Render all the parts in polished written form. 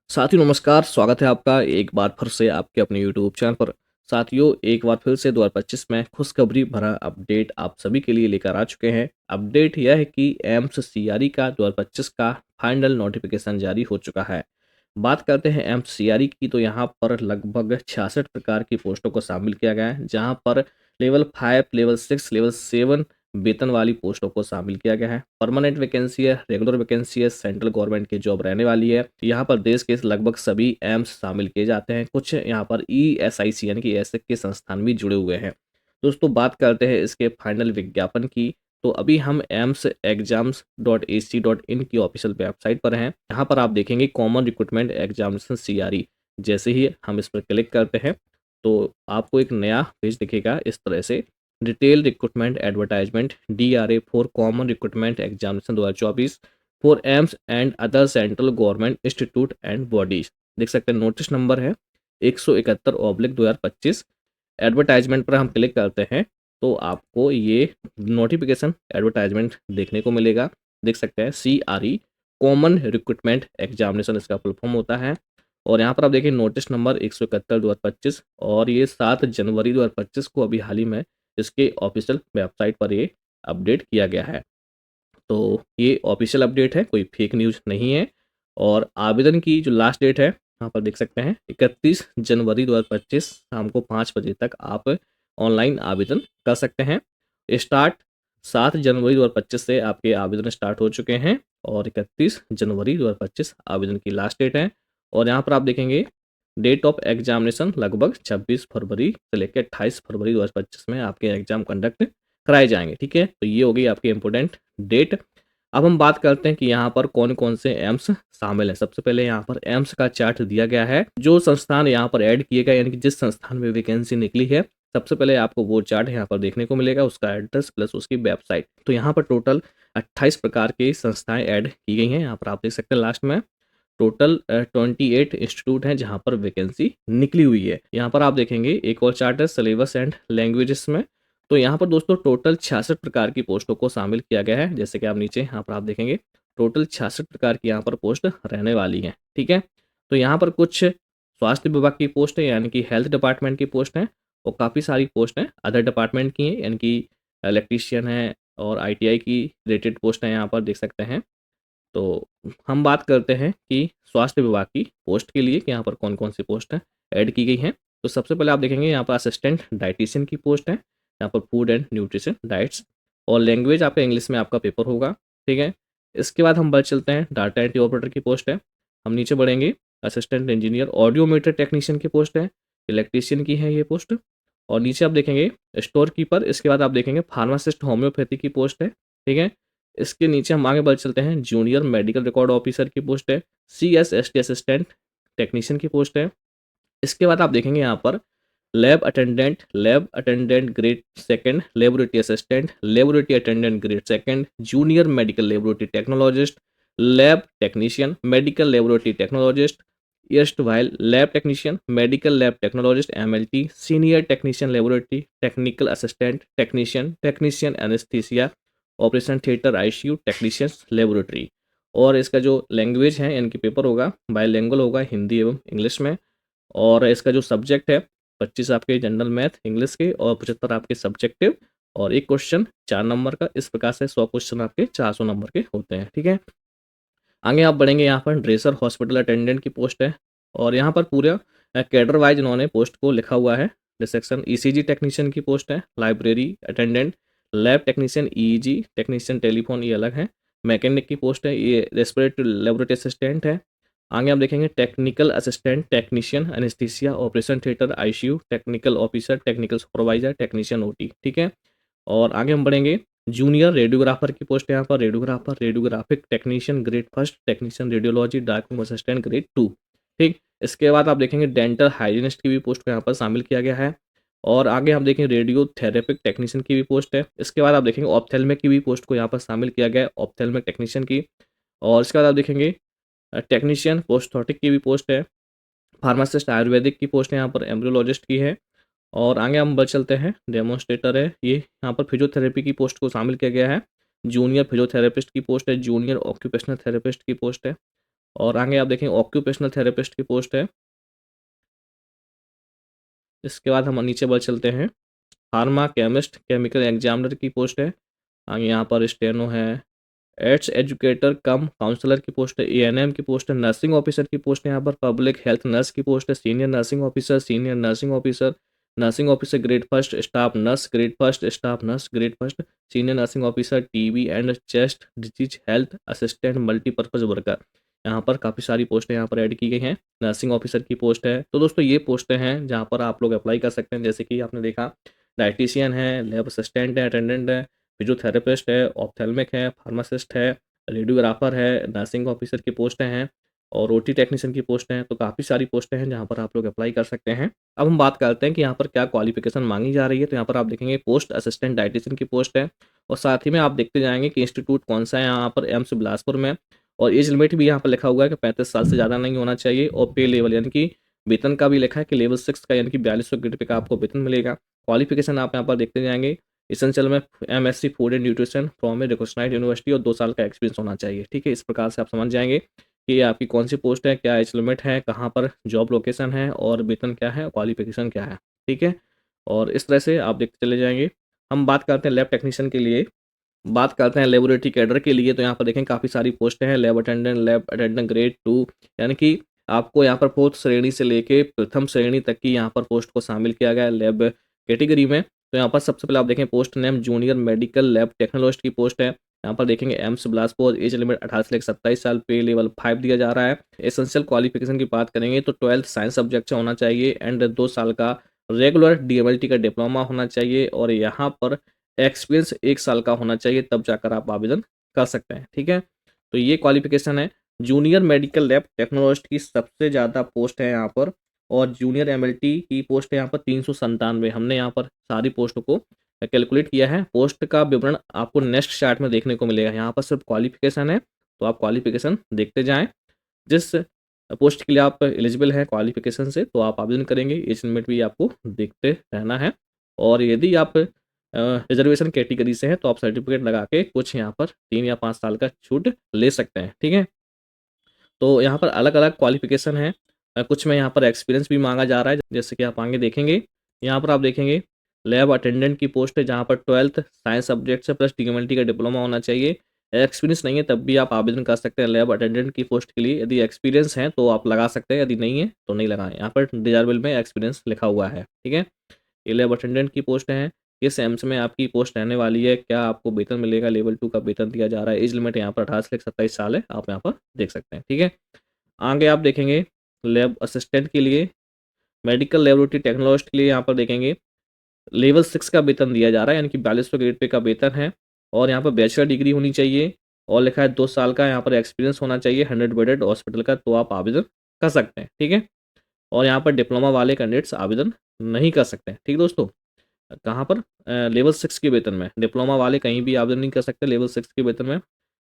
साथियों नमस्कार, स्वागत है आपका एक बार फिर से आपके अपने यूट्यूब चैनल पर। साथियों एक बार फिर से 2025 में खुशखबरी भरा अपडेट आप सभी के लिए लेकर आ चुके हैं। अपडेट यह है कि एम्स सीआरई का 2025 का फाइनल नोटिफिकेशन जारी हो चुका है। बात करते हैं एम्स सीआरई की तो यहाँ पर लगभग 66 प्रकार की पोस्टों को शामिल किया गया है, जहाँ पर लेवल 5, लेवल 6, लेवल 7 वेतन वाली पोस्टों को शामिल किया गया है। परमानेंट वैकेंसी है, रेगुलर वैकेंसी है, सेंट्रल गवर्नमेंट की जॉब रहने वाली है। यहाँ पर देश के लगभग सभी एम्स शामिल किए जाते हैं। कुछ यहाँ पर ईएसआईसी यानी कि ऐसे के संस्थान भी जुड़े हुए हैं। दोस्तों बात करते हैं इसके फाइनल विज्ञापन की, तो अभी हम AIIMS exams dot A C dot in की ऑफिशियल वेबसाइट पर हैं। यहाँ पर आप देखेंगे कॉमन रिक्रूटमेंट एग्जामिनेशन सीआरई। जैसे ही हम इस पर क्लिक करते हैं तो आपको एक नया पेज दिखेगा इस तरह से। Detail recruitment advertisement DRA for common recruitment examination 2024 for AIIMS and other central government institute and bodies. देख सकते हैं नोटिस नंबर है 171/2025। एडवर्टाइजमेंट पर हम क्लिक करते हैं तो आपको ये नोटिफिकेशन एडवर्टाइजमेंट देखने को मिलेगा। देख सकते हैं CRE कॉमन रिक्रूटमेंट एग्जामिनेशन इसका फुल फॉर्म होता है। और यहाँ पर आप देखिए नोटिस नंबर 171/2025 और ये 7 जनवरी 2025 को अभी हाल ही में इसके ऑफिशियल वेबसाइट पर ये अपडेट किया गया है। तो ये ऑफिशियल अपडेट है, कोई फेक न्यूज़ नहीं है। और आवेदन की जो लास्ट डेट है यहाँ पर देख सकते हैं 31 जनवरी 2025 शाम को 5 बजे तक आप ऑनलाइन आवेदन कर सकते हैं। स्टार्ट 7 जनवरी 2025 से आपके आवेदन स्टार्ट हो चुके हैं और 31 जनवरी 2025 आवेदन की लास्ट डेट है। और यहाँ पर आप देखेंगे डेट ऑफ एग्जामिनेशन लगभग 26 फरवरी से लेकर 28 फरवरी 2025 में आपके एग्जाम कंडक्ट कराए जाएंगे। ठीक है, तो ये हो गई आपकी इंपॉर्टेंट डेट। अब हम बात करते हैं कि यहाँ पर कौन कौन से एम्स शामिल हैं। सबसे पहले यहाँ पर एम्स का चार्ट दिया गया है, जो संस्थान यहाँ पर ऐड किए गए यानी कि जिस संस्थान में वैकेंसी निकली है सबसे पहले आपको वो चार्ट यहाँ पर देखने को मिलेगा, उसका एड्रेस प्लस उसकी वेबसाइट। तो यहाँ पर टोटल 28 प्रकार की संस्थाएं ऐड की गई हैं। यहाँ पर आप देख सकते हैं लास्ट में टोटल 28 इंस्टीट्यूट हैं जहाँ पर वैकेंसी निकली हुई है। यहाँ पर आप देखेंगे एक और चार्ट है सिलेबस एंड लैंग्वेजेस में। तो यहाँ पर दोस्तों टोटल 66 प्रकार की पोस्टों को शामिल किया गया है। जैसे कि आप नीचे यहाँ पर आप देखेंगे टोटल 66 प्रकार की यहाँ पर पोस्ट रहने वाली हैं। ठीक है, तो यहाँ पर कुछ स्वास्थ्य विभाग की पोस्ट है यानी कि हेल्थ डिपार्टमेंट की पोस्ट है, और काफ़ी सारी पोस्ट हैं अदर डिपार्टमेंट की हैं यानी कि इलेक्ट्रीशियन है और ITI की रिलेटेड पोस्ट है यहाँ पर देख सकते हैं। तो हम बात करते हैं कि स्वास्थ्य विभाग की पोस्ट के लिए कि यहाँ पर कौन-कौन सी पोस्ट हैं ऐड की गई हैं। तो सबसे पहले आप देखेंगे यहाँ पर असिस्टेंट डायटीशियन की पोस्ट है, यहाँ पर फूड एंड न्यूट्रिशन डाइट्स, और लैंग्वेज आपका इंग्लिश में आपका पेपर होगा। ठीक है, इसके बाद हम बढ़ चलते हैं डाटा एंट्री ऑपरेटर की पोस्ट है। हम नीचे बढ़ेंगे असिस्टेंट इंजीनियर ऑडियोमीटर टेक्नीशियन की पोस्ट है, इलेक्ट्रीशियन की है ये पोस्ट। और नीचे आप देखेंगे स्टोर कीपर, इसके बाद आप देखेंगे फार्मासिस्ट होम्योपैथी की पोस्ट है। ठीक है, इसके नीचे हम आगे बढ़ चलते हैं जूनियर मेडिकल रिकॉर्ड ऑफिसर की पोस्ट है, CSST असिस्टेंट टेक्नीशियन की पोस्ट है। इसके बाद आप देखेंगे यहाँ पर lab attendant grade second, laboratory assistant, laboratory attendant grade second, junior medical laboratory technologist, lab technician, medical laboratory technologist, एर्स्ट वाइल lab technician, medical lab technologist MLT, senior technician laboratory, technical assistant technician, technician anaesthesia, operation theatre ICU technicians laboratory. और इसका जो language है यानी कि paper होगा by language होगा, हिंदी एवं इंग्लिश में। और इसका जो सब्जेक्ट है 25 आपके जनरल मैथ इंग्लिश के और 75 आपके सब्जेक्टिव, और एक क्वेश्चन 4 नंबर का। इस प्रकार से 100 क्वेश्चन आपके 400 नंबर के होते हैं। ठीक है, आगे आप बढ़ेंगे यहाँ पर ड्रेसर हॉस्पिटल अटेंडेंट की पोस्ट है, और यहाँ पर पूरा कैडर वाइज इन्होंने पोस्ट को लिखा हुआ है। सेक्शन ECG टेक्नीशियन की पोस्ट है, library attendant, lab technician EEG technician telephone ये अलग है, मैकेनिक की पोस्ट है, ये रेस्पिरेटरी लेबोरेटरी असिस्टेंट है। आगे आप देखेंगे technical assistant technician anaesthesia operation theatre ICU, technical officer, technical supervisor, technician OT। ठीक है, और आगे हम बढ़ेंगे जूनियर रेडियोग्राफर की पोस्ट है यहाँ पर, radiographer radiographic technician grade first, technician radiology dark room assistant grade 2। ठीक, इसके बाद आप देखेंगे डेंटल हाइजीनिस्ट की भी पोस्ट को यहाँ पर शामिल किया गया है। और आगे हम देखेंगे रेडियो थेरेपिक टेक्नीशियन की भी पोस्ट है। इसके बाद आप देखेंगे ऑप्थेल्मिक की भी पोस्ट को यहाँ पर शामिल किया गया है, ऑप्थेल्मिक टेक्नीशियन की। और इसके बाद आप देखेंगे टेक्नीशियन पोस्थोटिक की भी पोस्ट है, फार्मासिस्ट आयुर्वेदिक की पोस्ट यहाँ पर एम्ब्रियोलॉजिस्ट की है। और आगे हम बढ़ चलते हैं डेमोन्स्ट्रेटर है, ये यहाँ पर फिजियोथेरेपी की पोस्ट को शामिल किया गया है। जूनियर फिजियोथेरेपिस्ट की पोस्ट है, जूनियर ऑक्यूपेशनल थेरेपिस्ट की पोस्ट है। और आगे आप देखेंगे ऑक्यूपेशनल थेरेपिस्ट की पोस्ट है। इसके बाद हम नीचे बढ़ चलते हैं, फार्मा केमिस्ट केमिकल एग्जामिनर की पोस्ट है। आगे यहाँ पर स्टेनो है, एड्स एजुकेटर कम काउंसलर की पोस्ट है, एएनएम की पोस्ट है, नर्सिंग ऑफिसर की पोस्ट है, यहाँ पर पब्लिक हेल्थ नर्स की पोस्ट है, senior nursing officer, senior nursing officer, nursing officer grade first, staff nurse grade first, staff nurse grade first, senior nursing officer, TB and chest disease health assistant multipurpose worker. यहाँ पर काफ़ी सारी पोस्टें यहाँ पर add की गई हैं। नर्सिंग ऑफिसर की पोस्ट है। तो दोस्तों ये पोस्टें हैं जहाँ पर आप लोग अप्लाई कर सकते हैं। जैसे कि आपने देखा डाइटिशियन है, लैब असिस्टेंट है, अटेंडेंट है, फिजियोथेरेपिस्ट है, ऑप्थेल्मिक है, फार्मासिस्ट है, रेडियोग्राफर है, नर्सिंग ऑफिसर की पोस्टें हैं और ओटी टेक्नीशियन की पोस्टें हैं। तो काफ़ी सारी पोस्टें हैं जहाँ पर आप लोग अप्लाई कर सकते हैं। अब हम बात करते हैं कि यहाँ पर क्या क्वालिफिकेशन मांगी जा रही है। तो यहाँ पर आप देखेंगे पोस्ट असिस्टेंट डाइटिशियन की पोस्ट है और साथ ही में आप देखते जाएंगे कि इंस्टीट्यूट कौन सा है यहाँ पर, एम्स बिलासपुर में। और एज लिमिट भी यहाँ पर लिखा हुआ है कि 35 साल से ज़्यादा नहीं होना चाहिए। और पे लेवल यानी कि वेतन का भी लिखा है कि लेवल 6 का यानी कि 4200 ग्रेड पे का आपको वेतन मिलेगा। क्वालिफिकेशन आप यहाँ पर देखते जाएंगे, एसेंशियल में MSc food and nutrition from a recognised university और 2 साल का एक्सपीरियंस होना चाहिए। ठीक है, इस प्रकार से आप समझ जाएंगे कि आपकी कौन सी पोस्ट है, क्या एज लिमिट है, कहाँ पर जॉब लोकेशन है और वेतन क्या है, क्वालिफिकेशन क्या है। ठीक है, और इस तरह से आप देखते चले जाएंगे। हम बात करते हैं लैब टेक्नीशियन के लिए, बात करते हैं लेबोरेटरी कैडर के लिए। तो यहाँ पर देखें काफ़ी सारी पोस्टें हैं, लैब अटेंडेंट ग्रेड 2 यानी कि आपको यहाँ पर फोर्थ श्रेणी से लेके प्रथम श्रेणी तक की यहाँ पर पोस्ट को शामिल किया गया है लैब कैटेगरी में। तो यहाँ पर सबसे पहले आप देखें post name junior medical lab technologist की पोस्ट है। यहाँ पर देखेंगे एम्स बिलासपुर, एज लिमिट 18 से लेकर 27 साल, पे लेवल 5 दिया जा रहा है। एसेंशियल क्वालिफिकेशन की बात करेंगे तो 12th साइंस सब्जेक्ट से होना चाहिए एंड 2 साल का रेगुलर डीएमएलटी का डिप्लोमा होना चाहिए और यहाँ पर एक्सपीरियंस 1 साल का होना चाहिए, तब जाकर आप आवेदन कर सकते हैं। ठीक है, तो ये क्वालिफिकेशन है। जूनियर मेडिकल लैब टेक्नोलॉजिस्ट की सबसे ज़्यादा पोस्ट है यहाँ पर और जूनियर एमएलटी की पोस्ट है यहाँ पर 397। हमने यहाँ पर सारी पोस्टों को कैलकुलेट किया है। पोस्ट का विवरण आपको नेक्स्ट चार्ट में देखने को मिलेगा। यहाँ पर सिर्फ क्वालिफिकेशन है, तो आप क्वालिफिकेशन देखते जाएँ। जिस पोस्ट के लिए आप एलिजिबल हैं क्वालिफिकेशन से, तो आप आवेदन करेंगे। एज लिमिट भी आपको देखते रहना है और यदि आप रिजर्वेशन कैटेगरी से हैं तो आप सर्टिफिकेट लगा के कुछ यहाँ पर 3 या 5 साल का छूट ले सकते हैं। ठीक है, तो यहाँ पर अलग-अलग क्वालिफ़िकेशन है। कुछ में यहाँ पर एक्सपीरियंस भी माँगा जा रहा है, जैसे कि आप आगे देखेंगे। यहाँ पर आप देखेंगे लैब अटेंडेंट की पोस्ट है जहाँ पर 12th साइंस सब्जेक्ट से प्लस डीएमएलटी का डिप्लोमा होना चाहिए। एक्सपीरियंस नहीं है तब भी आप आवेदन कर सकते हैं लैब अटेंडेंट की पोस्ट के लिए। यदि एक्सपीरियंस है तो आप लगा सकते हैं, यदि नहीं है तो नहीं लगाएँ। यहाँ पर डिज़ायरेबल में एक्सपीरियंस लिखा हुआ है। ठीक है, ये लैब अटेंडेंट की पोस्ट है। किस एम्स में आपकी पोस्ट रहने वाली है, क्या आपको वेतन मिलेगा, लेवल 2 का वेतन दिया जा रहा है। एज लिमिट यहाँ पर 18 से लेकर 27 साल है, आप यहाँ पर देख सकते हैं। ठीक है, आगे आप देखेंगे लैब असिस्टेंट के लिए, मेडिकल लेबोरेटरी टेक्नोलॉजिस्ट के लिए यहाँ पर देखेंगे लेवल 6 का वेतन दिया जा रहा है यानी कि 4200 ग्रेड पे का वेतन है और यहाँ पर बैचलर डिग्री होनी चाहिए और लिखा है 2 साल का यहाँ पर एक्सपीरियंस होना चाहिए 100 बेडेड हॉस्पिटल का, तो आप आवेदन कर सकते हैं। ठीक है, और यहाँ पर डिप्लोमा वाले कैंडिडेट्स आवेदन नहीं कर सकते हैं। ठीक है दोस्तों, कहाँ पर लेवल 6 के वेतन में, डिप्लोमा वाले कहीं भी आवेदन नहीं कर सकते लेवल 6 के वेतन में।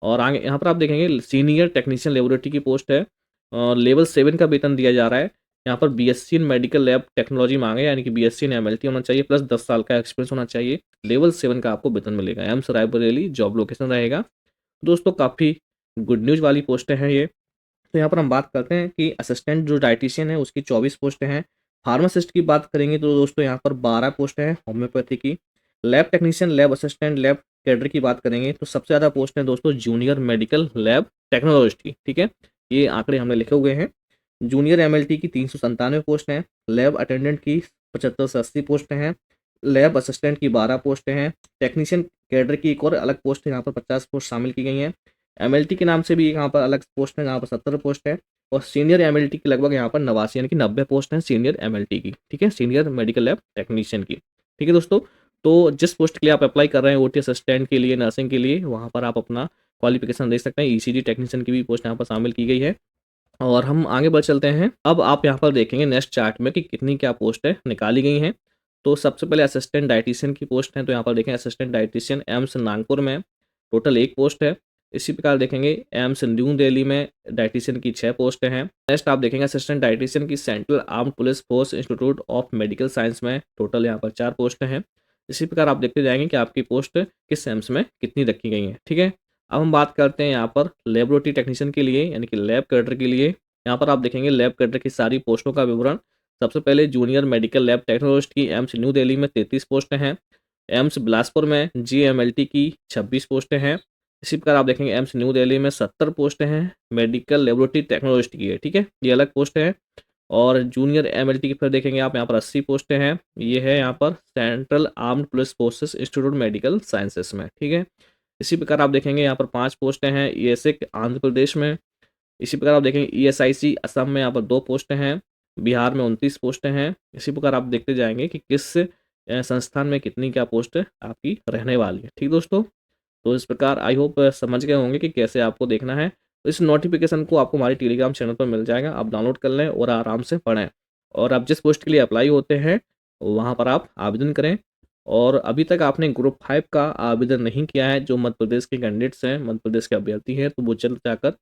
और आगे यहाँ पर आप देखेंगे सीनियर टेक्नीशियन लेबोरेटरी की पोस्ट है और लेवल 7 का वेतन दिया जा रहा है। यहाँ पर BSc in medical lab technology मांगे यानी कि बीएससी इन एमएलटी होना चाहिए प्लस 10 साल का एक्सपीरियंस होना चाहिए। लेवल 7 का आपको वेतन मिलेगा। एम्स रायबरेली जॉब लोकेशन रहेगा। दोस्तों काफ़ी गुड न्यूज़ वाली पोस्टें हैं ये। तो यहाँ पर हम बात करते हैं कि असिस्टेंट जो डाइटिशियन है उसकी 24 पोस्टें हैं। फार्मासिस्ट की बात करेंगे तो दोस्तों यहाँ पर 12 पोस्ट हैं होम्योपैथी की। Lab technician, lab assistant, lab cadre की बात करेंगे तो सबसे ज़्यादा पोस्ट हैं दोस्तों जूनियर मेडिकल लैब टेक्नोलॉजिस्ट की। ठीक है, ये आंकड़े हमने लिखे हुए हैं। जूनियर एमएलटी की 397 पोस्ट हैं, लैब अटेंडेंट की 75 से 80 पोस्ट हैं, लैब असिस्टेंट की 12 पोस्ट हैं, टेक्नीशियन कैडर की एक और अलग पोस्ट है, यहाँ पर 50 पोस्ट शामिल की गई हैं। एमएलटी के नाम से भी यहाँ पर अलग पोस्ट है, यहाँ पर 70 पोस्ट है और सीनियर एमएलटी की लगभग यहाँ पर 89 यानी कि 90 पोस्ट हैं सीनियर एमएलटी की। ठीक है, सीनियर मेडिकल लैब टेक्नीशियन की। ठीक है दोस्तों, तो जिस पोस्ट के लिए आप अप्लाई कर रहे हैं ओटी असिस्टेंट के लिए, नर्सिंग के लिए, वहाँ पर आप अपना क्वालिफिकेशन देख सकते हैं। ईसीजी टेक्नीशियन की भी पोस्ट यहाँ पर शामिल की गई है। और हम आगे बढ़ चलते हैं। अब आप यहाँ पर देखेंगे नेक्स्ट चार्ट में कि कितनी क्या पोस्ट है निकाली गई हैं। तो सबसे पहले असिस्टेंट डाइटिशियन की पोस्ट है, तो यहाँ पर देखें असिस्टेंट डाइटिशियन एम्स नागपुर में टोटल 1 पोस्ट है। इसी प्रकार देखेंगे एम्स न्यू दिल्ली में डाइटिशियन की 6 पोस्ट हैं। नेक्स्ट आप देखेंगे असिस्टेंट डाइटिशियन की central armed police force institute of medical science में टोटल यहाँ पर 4 पोस्ट हैं। इसी प्रकार आप देखते जाएंगे कि आपकी पोस्ट किस एम्स में कितनी रखी गई हैं। ठीक है, अब हम बात करते हैं यहाँ पर लेबोरेटरी टेक्नीशियन के लिए यानी कि लैब कैडर के लिए। यहाँ पर आप देखेंगे लैब कैडर की सारी पोस्टों का विवरण। सबसे पहले जूनियर मेडिकल लैब टेक्नोलॉजिस्ट की एम्स न्यू दिल्ली में 33 पोस्टें हैं। एम्स बिलासपुर में जीएमएलटी की 26 पोस्टें हैं। इसी प्रकार आप देखेंगे एम्स न्यू दिल्ली में 70 पोस्टें हैं। मेडिकल लेबोरेटरी टेक्नोलॉजिस्ट की है, ठीक है, ये अलग पोस्ट है। और जूनियर एमएलटी की फिर देखेंगे आप यहाँ पर 80 पोस्टें हैं। ये है यहाँ पर central armed police forces institute medical sciences में, ठीक है। इसी प्रकार आप देखेंगे यहाँ पर 5 पोस्टें हैं ईएसएक आंध्र प्रदेश में। इसी प्रकार आप देखेंगे ईएसआईसी असम में यहाँ पर 2 पोस्टें हैं। बिहार में 29 पोस्टें हैं। इसी प्रकार आप देखते जाएंगे कि किस संस्थान में कितनी क्या पोस्ट आपकी रहने वाली है, ठीक दोस्तों। तो इस प्रकार आई होप समझ गए होंगे कि कैसे आपको देखना है। तो इस नोटिफिकेशन को आपको हमारे टेलीग्राम चैनल पर मिल जाएगा, आप डाउनलोड कर लें और आराम से पढ़ें। और आप जिस पोस्ट के लिए अप्लाई होते हैं वहाँ पर आप आवेदन करें। और अभी तक आपने ग्रुप 5 का आवेदन नहीं किया है, जो मध्य प्रदेश के कैंडिडेट्स हैं, मध्य प्रदेश के अभ्यर्थी हैं, तो वो जल्द जाकर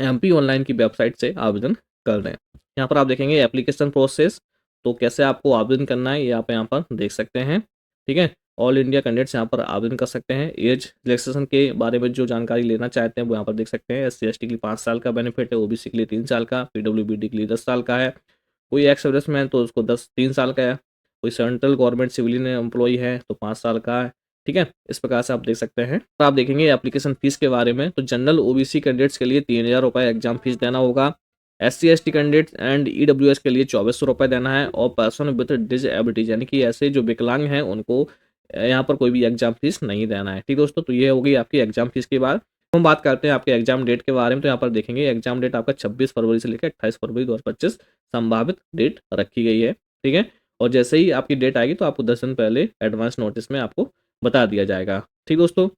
एमपी ऑनलाइन की वेबसाइट से आवेदन कर दें। यहाँ पर आप देखेंगे एप्लीकेशन प्रोसेस, तो कैसे आपको आवेदन करना है ये आप यहाँ पर देख सकते हैं, ठीक है। ऑल इंडिया कैंडिडेट्स यहाँ पर आवेदन कर सकते हैं। एज रिलैक्सेशन के बारे में जो जानकारी लेना चाहते हैं वो यहाँ पर देख सकते हैं। SC/ST के लिए 5 साल का बेनिफिट है, OBC के लिए 3 साल का, PWBD के लिए 10 साल का है। कोई एक्स सर्विसमैन तो उसको 3 साल का है। कोई सेंट्रल गवर्नमेंट सिविलियन एम्प्लॉई है तो 5 साल का है, ठीक है। इस प्रकार से आप देख सकते हैं। तो आप देखेंगे एप्लीकेशन फीस के बारे में, तो जनरल OBC कैंडिडेट्स के लिए 3000 रुपये एग्जाम फीस देना होगा। SC/ST कैंडिडेट्स एंड EWS के लिए 2400 रुपये देना है। और पर्सन विद डिजेबिलिटीज यानी कि ऐसे जो विकलांग हैं उनको यहाँ पर कोई भी एग्जाम फीस नहीं देना है, ठीक दोस्तों। तो ये होगी आपकी एग्जाम फीस की बात। हम बात करते हैं आपके एग्जाम डेट के बारे में, तो यहाँ पर देखेंगे एग्जाम डेट आपका 26 फरवरी से लेकर 28 फरवरी 2025 संभावित डेट रखी गई है, ठीक है। और जैसे ही आपकी डेट आएगी तो आपको 10 दिन पहले एडवांस नोटिस में आपको बता दिया जाएगा, ठीक दोस्तों।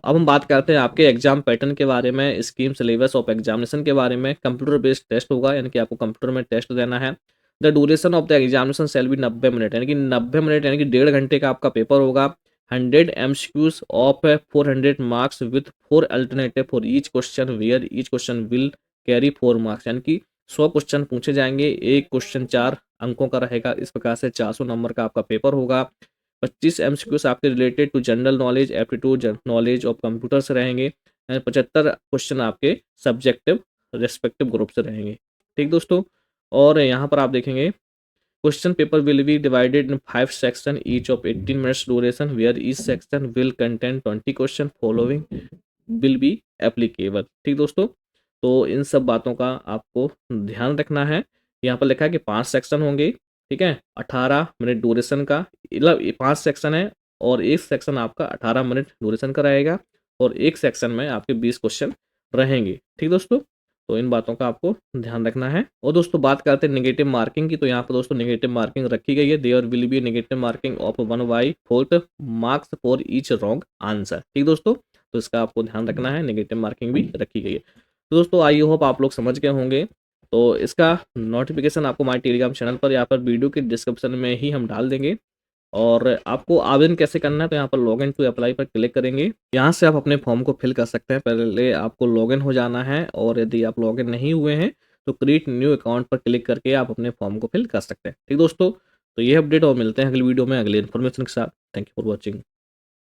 अब हम बात करते हैं आपके एग्जाम पैटर्न के बारे में, स्कीम सिलेबस ऑफ एग्जामिनेशन के बारे में। कंप्यूटर बेस्ड टेस्ट होगा यानी कि आपको कंप्यूटर में टेस्ट देना है। The duration of the examination shall be 90 minute यानी कि 90 मिनट यानी कि 1.5 घंटे का आपका पेपर होगा। 100 MCQs of 400 marks with 4 alternative for each question where each question will carry 4 marks यानी कि 100 क्वेश्चन पूछे जाएंगे, एक क्वेश्चन 4 अंकों का रहेगा। इस प्रकार से 400 नंबर का आपका पेपर होगा। 25 MCQs आपके related to general knowledge aptitude knowledge of computer से रहेंगे। 75 क्वेश्चन आपके सब्जेक्टिव रेस्पेक्टिव ग्रुप से रहेंगे, ठीक दोस्तों। और यहाँ पर आप देखेंगे question paper will be divided in 5 section each of 18 minutes duration where each section will contain 20 question following will be applicable, ठीक दोस्तों। तो इन सब बातों का आपको ध्यान रखना है। यहाँ पर लिखा है कि 5 सेक्शन होंगे, ठीक है, 18 मिनट ड्यूरेशन का, मतलब ये 5 सेक्शन है और एक सेक्शन आपका 18 मिनट ड्यूरेशन का रहेगा और एक सेक्शन में आपके 20 क्वेश्चन रहेंगे, ठीक दोस्तों। तो इन बातों का आपको ध्यान रखना है। और दोस्तों बात करते हैं नेगेटिव मार्किंग की, तो यहाँ पर दोस्तों नेगेटिव मार्किंग रखी गई है। There will be negative marking of 1/4 marks for each wrong answer, ठीक दोस्तों। तो इसका आपको ध्यान रखना है, नेगेटिव मार्किंग भी रखी गई है। तो दोस्तों आई होप आप लोग समझ गए होंगे। तो इसका नोटिफिकेशन आपको हमारे टेलीग्राम चैनल पर या पर वीडियो के डिस्क्रिप्शन में ही हम डाल देंगे। और आपको आवेदन कैसे करना है, तो यहाँ पर लॉगिन टू अप्लाई पर क्लिक करेंगे। यहाँ से आप अपने फॉर्म को फिल कर सकते हैं। पहले आपको लॉगिन हो जाना है और यदि आप लॉगिन नहीं हुए हैं तो क्रिएट न्यू अकाउंट पर क्लिक करके आप अपने फॉर्म को फिल कर सकते हैं, ठीक दोस्तों। तो ये अपडेट और मिलते हैं अगली वीडियो में अगले इन्फॉर्मेशन के साथ। Thank you for watching.